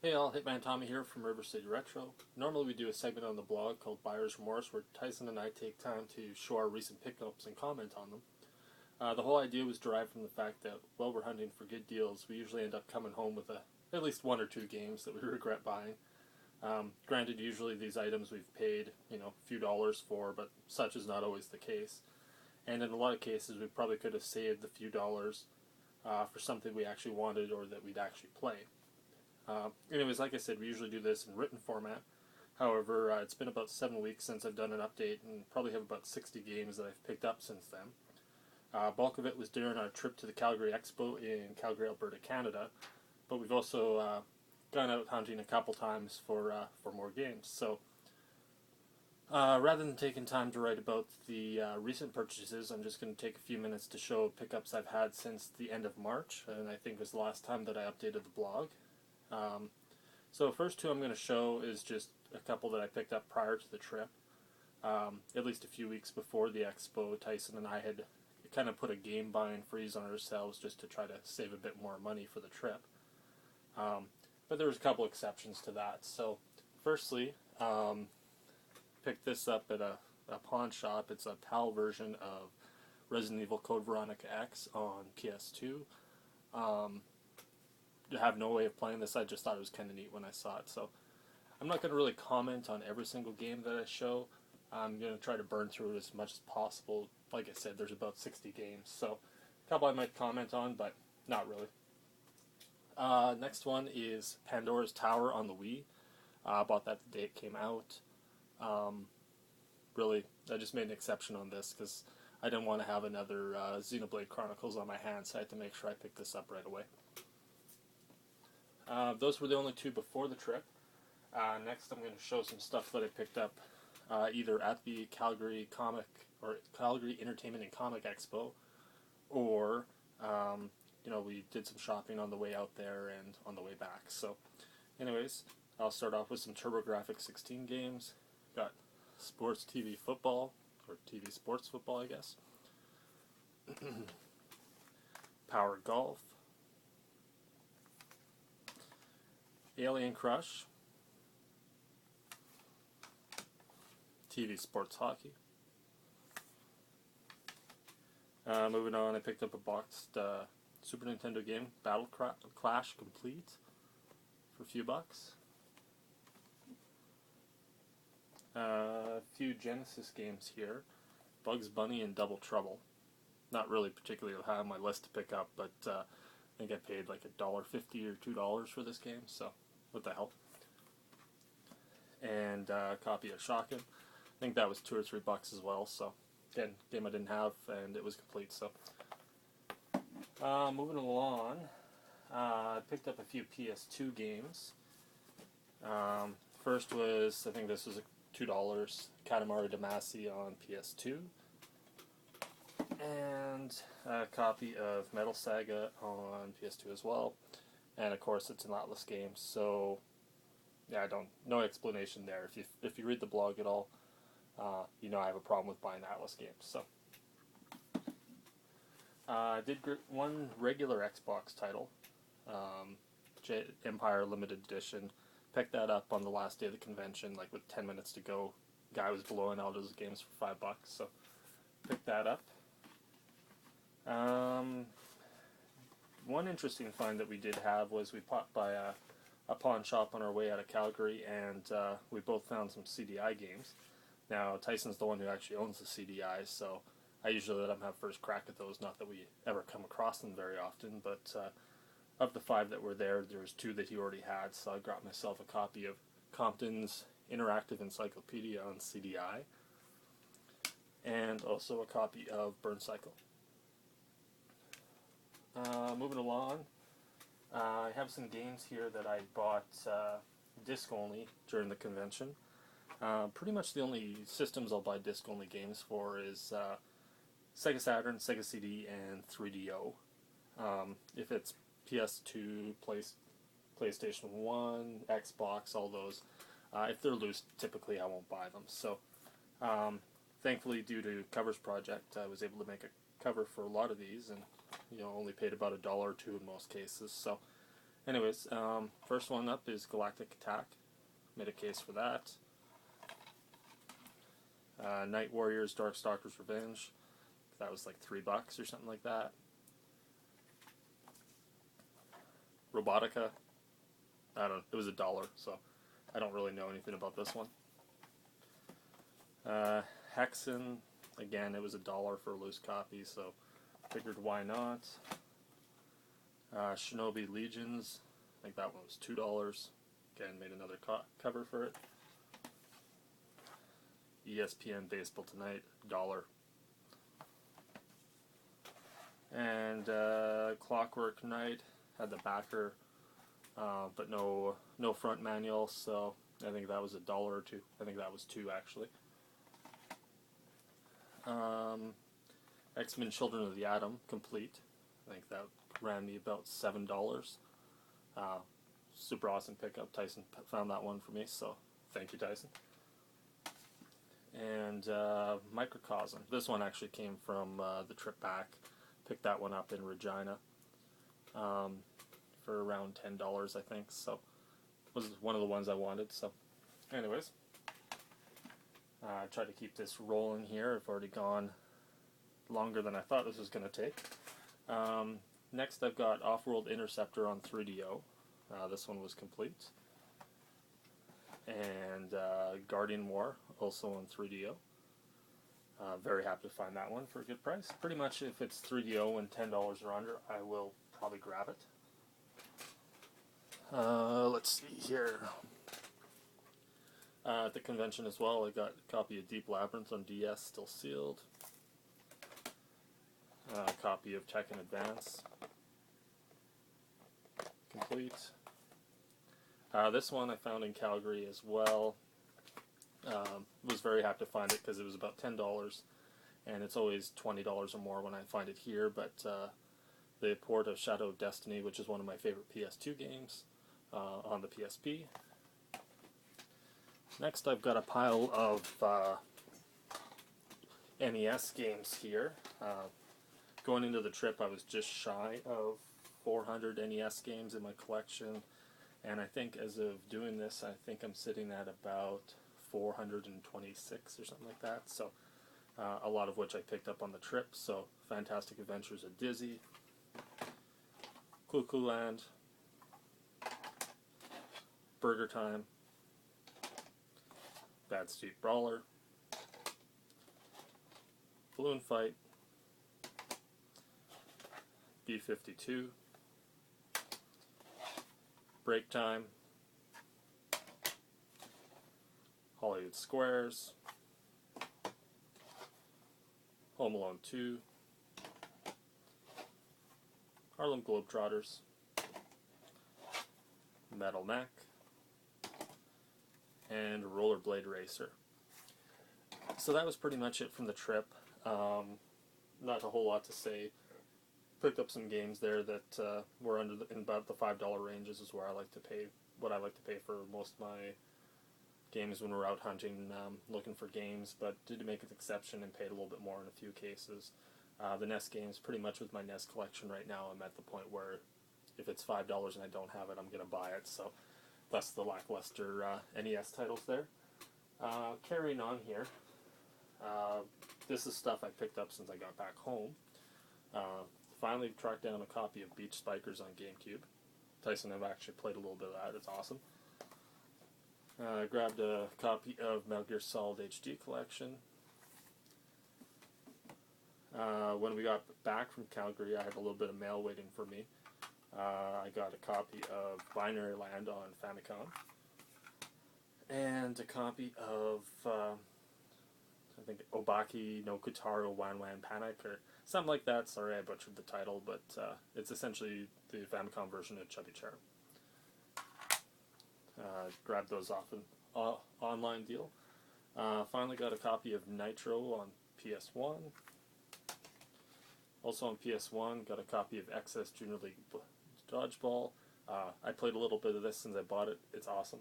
Hey all, Hitman Tommy here from River City Retro. Normally we do a segment on the blog called Buyer's Remorse where Tyson and I take time to show our recent pickups and comment on them. The whole idea was derived from the fact that while we're hunting for good deals, we usually end up coming home with at least one or two games that we regret buying. Granted, usually these items we've paid, a few dollars for, but such is not always the case. And in a lot of cases, we probably could have saved the few dollars for something we actually wanted or that we'd actually play. Anyways, like I said, we usually do this in written format. However, it's been about 7 weeks since I've done an update and probably have about 60 games that I've picked up since then. Bulk of it was during our trip to the Calgary Expo in Calgary, Alberta, Canada, but we've also gone out hunting a couple times for more games. So rather than taking time to write about the recent purchases, I'm just going to take a few minutes to show pickups I've had since the end of March, and I think was the last time that I updated the blog. So the first two I'm going to show is just a couple that I picked up prior to the trip. At least a few weeks before the expo, Tyson and I had kind of put a game buying freeze on ourselves just to try to save a bit more money for the trip. But there was a couple exceptions to that. So firstly, picked this up at a pawn shop. It's a PAL version of Resident Evil Code Veronica X on PS2. Have no way of playing this. I just thought it was kind of neat when I saw it. So I'm not going to really comment on every single game that I show. I'm going to try to burn through it as much as possible. Like I said, there's about 60 games, so a couple I might comment on, but not really. Next one is Pandora's Tower on the Wii. I bought that the day it came out. Really, I just made an exception on this because I didn't want to have another Xenoblade Chronicles on my hands, so I had to make sure I picked this up right away. Those were the only two before the trip. Next, I'm going to show some stuff that I picked up either at the Calgary Calgary Entertainment and Comic Expo, or we did some shopping on the way out there and on the way back. So, anyways, I'll start off with some TurboGrafx 16 games. Got Sports TV Football, or TV Sports Football, I guess. Power Golf. Alien Crush, TV Sports Hockey. Moving on, I picked up a boxed Super Nintendo game, Battle Clash Complete, for a few bucks. A few Genesis games here, Bugs Bunny and Double Trouble. Not really particularly high on my list to pick up, but I think I paid like $1.50 or $2 for this game, so what the hell. And a copy of Shockin'. I think that was $2 or $3 as well, so again, game I didn't have, and it was complete, so. Moving along, I picked up a few PS2 games. First was, I think this was $2, Katamari Damacy on PS2. And a copy of Metal Saga on PS2 as well. And of course, it's an Atlas game, so yeah, no explanation there. If you read the blog at all, I have a problem with buying Atlas games. So I did one regular Xbox title, Empire Limited Edition. Picked that up on the last day of the convention, like with 10 minutes to go. Guy was blowing out his games for $5, so picked that up. One interesting find that we did have was we popped by a pawn shop on our way out of Calgary, and we both found some CDI games. Now, Tyson's the one who actually owns the CDIs, so I usually let him have first crack at those, not that we ever come across them very often, but of the 5 that were there was 2 that he already had, so I got myself a copy of Compton's Interactive Encyclopedia on CDI, and also a copy of Burn Cycle. Moving along, I have some games here that I bought disc only during the convention. Pretty much the only systems I'll buy disc only games for is Sega Saturn, Sega CD, and 3DO. If it's PS2, PlayStation 1, Xbox, all those, if they're loose, typically I won't buy them. So, thankfully, due to Covers Project, I was able to make a cover for a lot of these, and only paid about $1 or $2 in most cases. So Anyways, first one up is Galactic Attack. Made a case for that. Night Warriors, Darkstalker's Revenge. That was like $3 or something like that. Robotica. It was $1, so I don't really know anything about this one. Hexen, again, it was $1 for a loose copy, so figured why not. Shinobi Legions, I think that one was $2. Again, made another cover for it. ESPN Baseball Tonight, $1. And Clockwork Knight had the backer, but no front manual, so I think that was $1 or $2. I think that was $2 actually. X-Men Children of the Atom, complete. I think that ran me about $7. Super awesome pickup. Tyson found that one for me, so thank you, Tyson. And Microcosm. This one actually came from the trip back. Picked that one up in Regina for around $10, I think. So it was one of the ones I wanted. So, anyways, try to keep this rolling here. I've already gone longer than I thought this was going to take. Next, I've got Off-World Interceptor on 3DO. This one was complete. And Guardian War, also on 3DO. Very happy to find that one for a good price. Pretty much if it's 3DO and $10 or under, I will probably grab it. Let's see here. At the convention as well, I got a copy of Deep Labyrinth on DS, still sealed. A copy of Tekken Advance, complete. This one I found in Calgary as well. Was very happy to find it because it was about $10, and it's always $20 or more when I find it here, but the port of Shadow of Destiny, which is one of my favorite PS2 games, on the PSP. Next I've got a pile of NES games here. Going into the trip I was just shy of 400 NES games in my collection, and I think as of doing this, I think I'm sitting at about 426 or something like that, so a lot of which I picked up on the trip. So Fantastic Adventures of Dizzy, Clue Clue Land, Burger Time, Bad Street Brawler, Balloon Fight, B-52, Break Time, Hollywood Squares, Home Alone 2, Harlem Globetrotters, Metal Mech, and Rollerblade Racer. So that was pretty much it from the trip. Not a whole lot to say. Picked up some games there that were in about the $5 ranges is where I like to pay, what I like to pay for most of my games when we're out hunting, looking for games, but did make an exception and paid a little bit more in a few cases. The NES games, pretty much with my NES collection right now, I'm at the point where if it's $5 and I don't have it, I'm going to buy it, so less the lackluster NES titles there. Carrying on here, this is stuff I picked up since I got back home. Finally tracked down a copy of Beach Spikers on GameCube. Tyson and I've actually played a little bit of that. It's awesome. Grabbed a copy of Metal Gear Solid HD Collection. When we got back from Calgary, I had a little bit of mail waiting for me. I got a copy of Binary Land on Famicom. And a copy of, I think, Obaki no Kutaro Wan Wan Panic, or something like that. Sorry, I butchered the title, but it's essentially the Famicom version of Chubby Checker. Grabbed those off an online deal. Finally got a copy of Nitro on PS1. Also on PS1, got a copy of XS Junior League Dodgeball. I played a little bit of this since I bought it. It's awesome.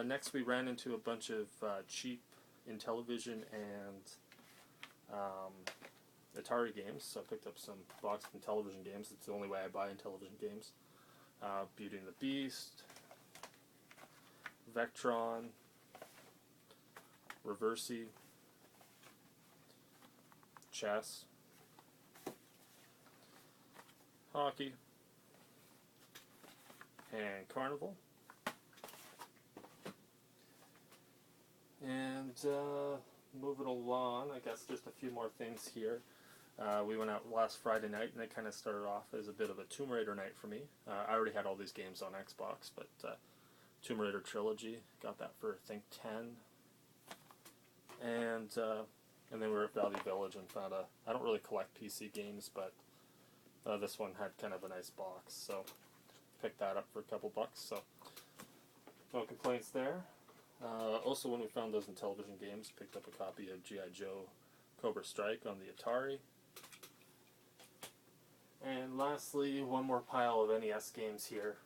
Next we ran into a bunch of cheap Intellivision and Atari games, so I picked up some boxed and television games. It's the only way I buy in television games. Beauty and the Beast, Vectron, Reversi, chess, hockey, and carnival. And moving along, I guess just a few more things here. We went out last Friday night, and it kind of started off as a bit of a Tomb Raider night for me. I already had all these games on Xbox, but Tomb Raider Trilogy, got that for, I think, 10. And then we were at Valley Village and found I don't really collect PC games, but this one had kind of a nice box, so picked that up for a couple bucks, so no complaints there. Also, when we found those in television games, picked up a copy of G.I. Joe Cobra Strike on the Atari. And lastly, one more pile of NES games here.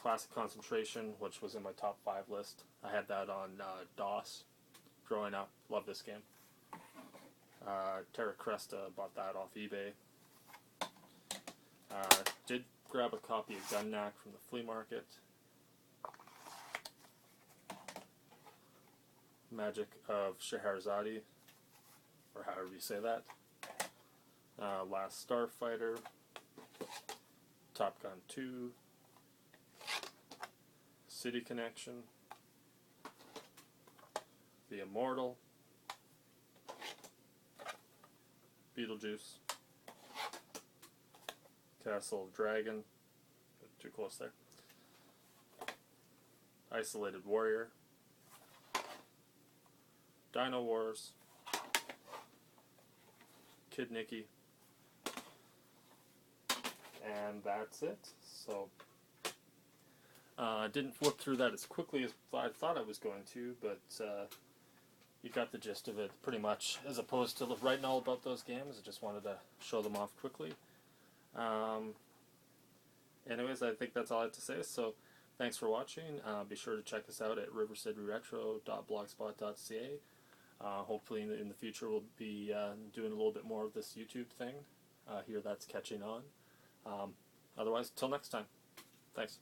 Classic Concentration, which was in my top 5 list. I had that on DOS growing up. Love this game. Terra Cresta, bought that off eBay. Did grab a copy of Gun Knack from the flea market. Magic of Scheherazade, or however you say that. Last Starfighter, Top Gun 2, City Connection, The Immortal, Beetlejuice, Castle of Dragon, too close there, Isolated Warrior, Dino Wars, Kid Nicky, and that's it. So I didn't flip through that as quickly as I thought I was going to, but you got the gist of it pretty much. As opposed to writing all about those games, I just wanted to show them off quickly. Anyways, I think that's all I have to say, so thanks for watching. Be sure to check us out at rivercityretro.blogspot.ca. Hopefully in the future we'll be doing a little bit more of this YouTube thing. Here that's catching on. Otherwise, till next time. Thanks.